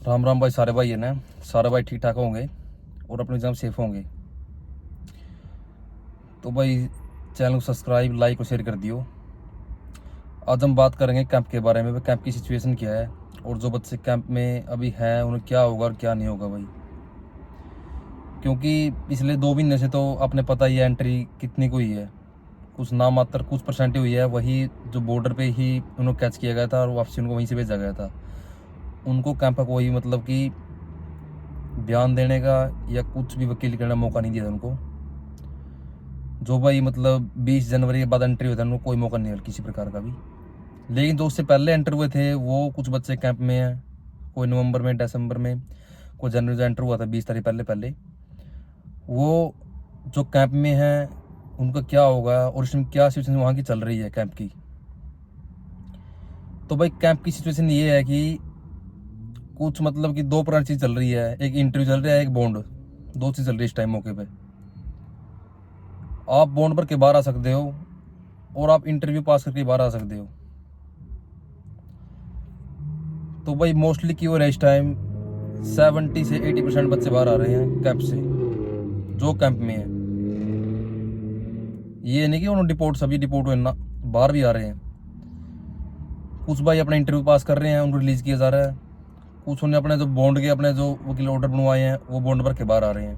राम राम भाई, सारे भाई है ना। सारे भाई ठीक ठाक होंगे और अपने एग्जाम सेफ होंगे। तो भाई चैनल को सब्सक्राइब, लाइक और शेयर कर दियो। आज हम बात करेंगे कैंप के बारे में। कैंप की सिचुएशन क्या है और जो बच्चे कैंप में अभी हैं उन्हें क्या होगा और क्या नहीं होगा भाई। क्योंकि पिछले 2 महीने से तो आपने पता ही है एंट्री कितनी को ही है। कुछ नाम मात्र कुछ परसेंट ही हुई है। वही जो बॉर्डर पे ही उन्हें कैच किया गया था और वापसी उनको वहीं से भेजा गया था। उनको कैंप का कोई मतलब कि बयान देने का या कुछ भी वकील करने का मौका नहीं दिया था उनको। जो भाई मतलब 20 जनवरी के बाद एंट्री हुए थे उनको कोई मौका नहीं मिला किसी प्रकार का भी। लेकिन जो उससे पहले एंटर हुए थे वो कुछ बच्चे कैंप में हैं। कोई नवंबर में, दिसंबर में, कोई जनवरी में एंटर हुआ था 20 तारीख पहले पहले। वो जो कैंप में हैं उनका क्या होगा और इसमें क्या सिचुएशन वहाँ की चल रही है कैंप की। तो भाई कैंप की सिचुएशन ये है कि कुछ मतलब कि दो प्रकार चीज़ चल रही है। एक इंटरव्यू चल रहा है, एक बॉन्ड। दो चीज़ चल रही है इस टाइम मौके पे। आप बॉन्ड भर के बाहर आ सकते हो और आप इंटरव्यू पास करके बाहर आ सकते हो। तो भाई मोस्टली की हो रहा है इस टाइम 70 से 80% बच्चे बाहर आ रहे हैं कैंप से, जो कैंप में है। ये नहीं कि उन्होंने डिपोर्ट, सभी डिपोर्ट हुए ना, बाहर भी आ रहे हैं। कुछ भाई अपना इंटरव्यू पास कर रहे हैं, उनको रिलीज किया जा रहा है। कुछ उन्हें अपने जो बॉन्ड के अपने जो वकील ऑर्डर बनवाए हैं वो बॉन्ड भर के बाहर आ रहे हैं।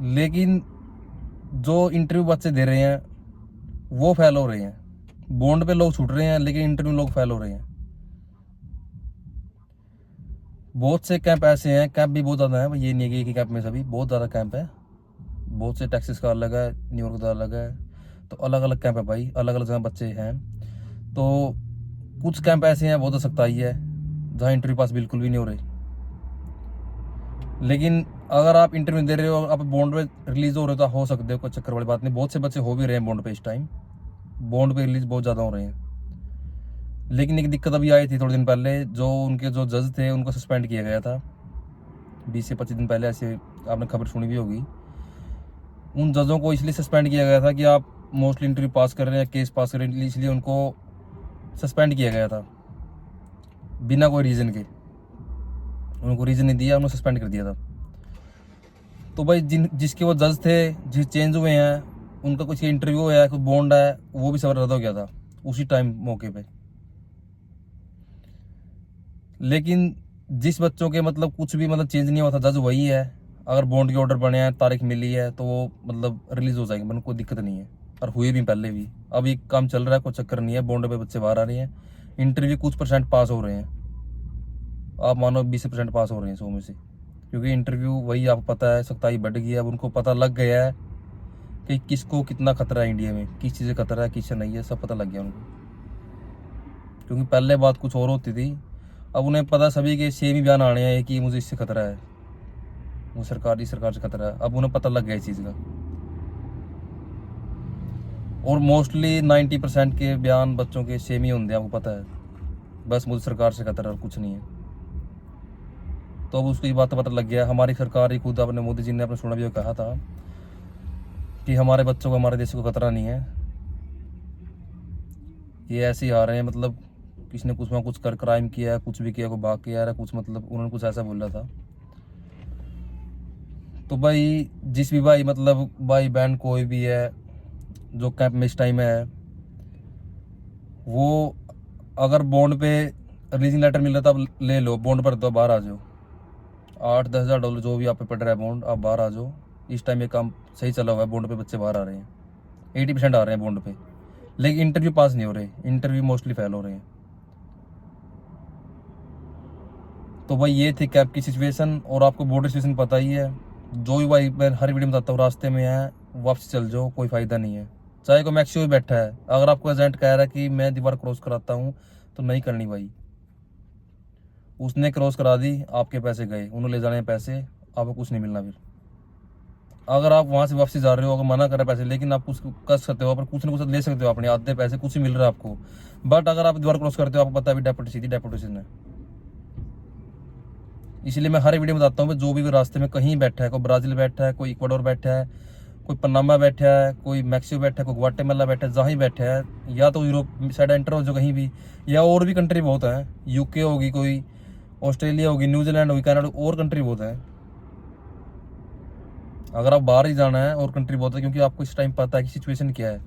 लेकिन जो इंटरव्यू बच्चे दे रहे हैं वो फेल हो रहे हैं। बॉन्ड पे लोग छूट रहे हैं लेकिन इंटरव्यू लोग फेल हो रहे हैं। बहुत से कैंप ऐसे हैं, कैंप भी बहुत ज़्यादा है, ये नहीं है कि एक ही कैंप में सभी, बहुत ज़्यादा कैंप है। बहुत से टेक्सास का अलग है, न्यूयॉर्क का अलग है। तो अलग अलग कैंप है भाई, अलग अलग जगह बच्चे हैं। तो कुछ कैंप ऐसे हैं बहुत सख्ताई है जहाँ इंटरव्यू पास बिल्कुल भी नहीं हो रहे। लेकिन अगर आप इंटरव्यू दे रहे हो, आप बॉन्ड पे रिलीज हो रहे हो तो हो सकते हो, कोई चक्कर वाली बात नहीं। बहुत से बच्चे हो भी रहे हैं बॉन्ड पे इस टाइम, बॉन्ड पे रिलीज बहुत ज़्यादा हो रहे हैं। लेकिन एक दिक्कत अभी आई थी थोड़े दिन पहले, जो उनके जो जज थे उनको सस्पेंड किया गया था 20 से 25 दिन पहले। ऐसे आपने खबर सुनी भी होगी। उन जजों को इसलिए सस्पेंड किया गया था कि आप मोस्टली इंटरव्यू पास कर रहे हैं, केस पास कर रहे हैं, इसलिए उनको सस्पेंड किया गया था बिना कोई रीज़न के। उनको रीज़न नहीं दिया, उन्होंने सस्पेंड कर दिया था। तो भाई जिसके वो जज थे, जिस चेंज हुए हैं, उनका कुछ इंटरव्यू है, कुछ बॉन्ड है, वो भी सब रद्द हो गया था उसी टाइम मौके पे। लेकिन जिस बच्चों के मतलब कुछ भी मतलब चेंज नहीं हुआ था, जज वही है। अगर बॉन्ड के ऑर्डर बने हैं, तारीख मिली है, तो वो मतलब रिलीज हो जाएंगे, मतलब कोई दिक्कत नहीं है। और हुए भी पहले भी, अभी काम चल रहा है, कोई चक्कर नहीं है। बॉन्ड पे बच्चे बाहर आ रहे हैं, इंटरव्यू कुछ परसेंट पास हो रहे हैं। आप मानो 20% पास हो रहे हैं 100 में से। क्योंकि इंटरव्यू वही आपको पता है, सख्ताई बढ़ गई है। अब उनको पता लग गया है कि किसको कितना खतरा है इंडिया में, किस चीज़ से खतरा है, किससे नहीं है, सब पता लग गया उनको। क्योंकि पहले बात कुछ और होती थी, अब उन्हें पता सभी के सेम ही बयान आने हैं कि मुझे इससे खतरा है, वो सरकार से खतरा है। अब उन्हें पता लग गया इस चीज़ का। और मोस्टली 90% के बयान बच्चों के सेम ही होंगे, आपको पता है, बस मुझे सरकार से खतरा है और कुछ नहीं है। तो अब उसको ये बात पता लग गया। हमारी सरकार ही खुद, अपने मोदी जी ने अपने सुना भी कहा था कि हमारे बच्चों को, हमारे देश को खतरा नहीं है। ये ऐसे ही आ रहे हैं, मतलब किसी ने कुछ ना कुछ कर क्राइम किया है, कुछ भी किया, को भाग के आ रहा है कुछ, मतलब उन्होंने कुछ ऐसा बोला था। तो भाई जिस भी भाई मतलब भाई बहन कोई भी है जो कैंप में इस टाइम है, वो अगर बॉन्ड पे रिलीजिंग लेटर मिल रहा था, अब ले लो, बॉन्ड पर तो बाहर आ जाओ। 8-10 हज़ार डॉलर जो भी आप पे पड़ रहा है बॉन्ड, आप बाहर आ जाओ। इस टाइम ये काम सही चला हुआ है, बॉन्ड पे बच्चे बाहर आ रहे हैं, 80% आ रहे हैं बॉन्ड पे। लेकिन इंटरव्यू पास नहीं हो रहे, इंटरव्यू मोस्टली फेल हो रहे हैं। तो भाई ये थी कैब की सिचुएशन। और आपको बॉर्डर सिचुएशन पता ही है। जो भी भाई मैं हर वीडियो में बताता हूँ, रास्ते में है वापस चल जाओ, कोई फ़ायदा नहीं है। चाहे कोई मैक्सिको बैठा है, अगर आपको एजेंट कह रहा है कि मैं दीवार क्रॉस कराता हूँ, तो नहीं करनी भाई। उसने क्रॉस करा दी, आपके पैसे गए, उन्होंने ले जाने पैसे, आपको कुछ नहीं मिलना फिर। अगर आप वहाँ से वापसी जा रहे हो, अगर मना कर पैसे, लेकिन आप कुछ कर सकते हो, पर कुछ ना कुछ ले सकते हो अपने आधे पैसे, कुछ ही मिल रहा है आपको। बट अगर आप दीवार क्रॉस करते हो, आपको पता है भी सीधी डेपोटेशन है। इसलिए मैं हर वीडियो में बताता हूँ, जो भी रास्ते में कहीं बैठा है, कोई ब्राज़ील बैठा है, कोई इक्वाडोर बैठा है, कोई पनामा बैठा है, कोई मैक्सिको बैठा है, कोई ग्वाटेमाला बैठा है, जहाँ ही बैठा है, या तो यूरोप साइड एंटर हो जो कहीं भी, या और भी कंट्री बहुत है, यूके होगी, कोई ऑस्ट्रेलिया होगी, न्यूजीलैंड होगी, कनाडा, और कंट्री बहुत है। अगर आप बाहर ही जाना है और कंट्री बहुत है, क्योंकि आपको इस टाइम पता है कि सिचुएशन क्या है।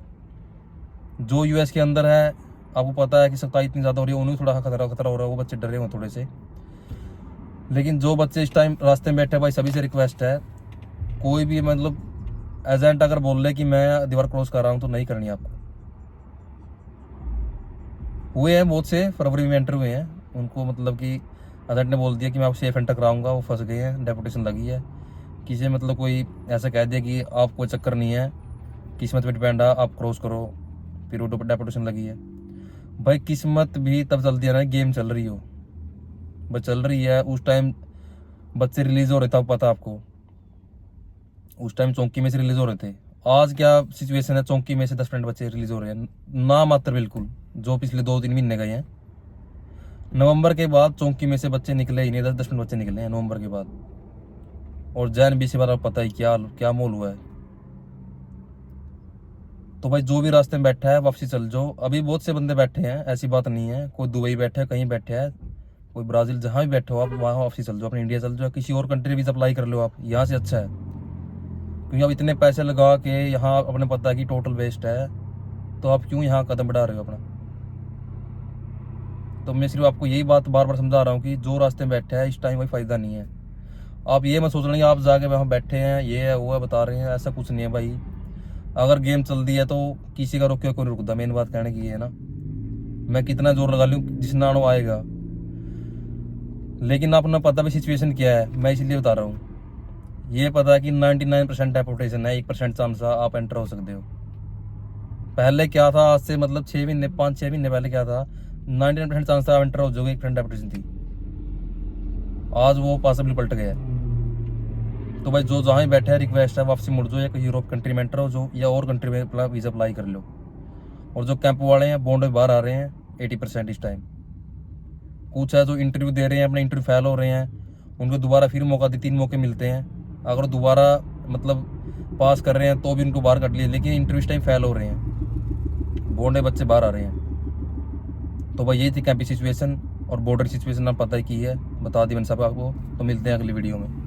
जो यूएस के अंदर है आपको पता है कि सख्ताई इतनी ज़्यादा हो रही है, उन्हें थोड़ा खतरा हो रहा है, वो बच्चे डरे हुए थोड़े से। लेकिन जो बच्चे इस टाइम रास्ते में बैठे, भाई सभी से रिक्वेस्ट है, कोई भी मतलब एजेंट अगर बोल ले कि मैं दीवार क्रॉस कर रहा हूँ तो नहीं करनी आपको। हुए हैं बहुत से, फरवरी में एंटर हुए हैं, उनको मतलब कि एजेंट ने बोल दिया कि मैं आपको सेफ एंटर कराऊंगा, वो फंस गए हैं, डेपुटेशन लगी है। किसी मतलब कोई ऐसा कह दिया कि आपको चक्कर नहीं है, किस्मत पे डिपेंड है, आप क्रॉस करो, फिर वो डेपुटेशन लगी है। भाई किस्मत भी तब चलती है ना, गेम चल रही हो, बस चल रही है। उस टाइम बच्चे रिलीज हो रहे थे, पता आपको, उस टाइम चौंकी में से रिलीज हो रहे थे। आज क्या सिचुएशन है, चौंकी में से 10% बच्चे रिलीज हो रहे हैं, ना मात्र बिल्कुल, जो पिछले 2-3 महीने गए हैं। नवंबर के बाद चौंकी में से बच्चे निकले ही नहीं, 10% बच्चे निकले हैं नवंबर के बाद। और जैन बी से बार पता ही क्या क्या मोल हुआ है। तो भाई जो भी रास्ते में बैठा है वापसी चल जाओ। अभी बहुत से बंदे बैठे हैं, ऐसी बात नहीं है, कोई दुबई बैठे है, कहीं बैठे है, कोई ब्राजील, जहाँ भी बैठे हो आप वहाँ वापसी चल जाओ, अपने इंडिया चल जाओ, किसी और कंट्री भी अप्लाई कर लो आप, यहाँ से अच्छा है। क्योंकि आप इतने पैसे लगा के यहाँ अपने पता है कि टोटल वेस्ट है, तो आप क्यों यहाँ कदम बढ़ा रहे हो अपना। तो मैं सिर्फ आपको यही बात बार बार समझा रहा हूँ कि जो रास्ते में बैठे हैं इस टाइम कोई फ़ायदा नहीं है। आप ये मत सोच रहे आप जाके वहाँ बैठे हैं, ये है वो है बता रहे हैं, ऐसा कुछ नहीं है भाई। अगर गेम चल दी है तो किसी का रोक के कोई रुकता, मेन बात कहने की है ना। मैं कितना जोर लगा लूँ, जिस नानो आएगा, लेकिन आपने पता भी सिचुएशन क्या है, मैं इसलिए बता रहा हूँ। ये पता है कि 99% डेपोटेशन है, 1% चांस आप एंटर हो सकते हो। पहले क्या था, आज से मतलब 6 महीने 5-6 महीने पहले क्या था, 99% चांस था आप एंटर हो जाओगे, 1% डेपोटेशन थी। आज वो पॉसिबल पलट गया है। तो भाई जो जहाँ ही बैठे हैं रिक्वेस्ट है वापसी मुड़ जाओ, या कोई यूरोप कंट्री में एंटर हो जाओ, या और कंट्री में वीज़ा अप्लाई कर लो। और जो कैंप वाले हैं बॉन्ड में बाहर आ रहे हैं 80% इस टाइम। कुछ है जो इंटरव्यू दे रहे हैं, अपने इंटरव्यू फेल हो रहे हैं, उनको दोबारा फिर मौका दे, 3 मौके मिलते हैं। अगर दोबारा मतलब पास कर रहे हैं तो भी उनको बाहर कर लिए, लेकिन इंटरव्यू इस टाइम फेल हो रहे हैं, बॉन्ड बच्चे बाहर आ रहे हैं। तो भाई यही थी कैंप की सिचुएशन और बॉर्डर सिचुएशन, आप पता ही की है, बता दी मैंने सब आपको। तो मिलते हैं अगली वीडियो में।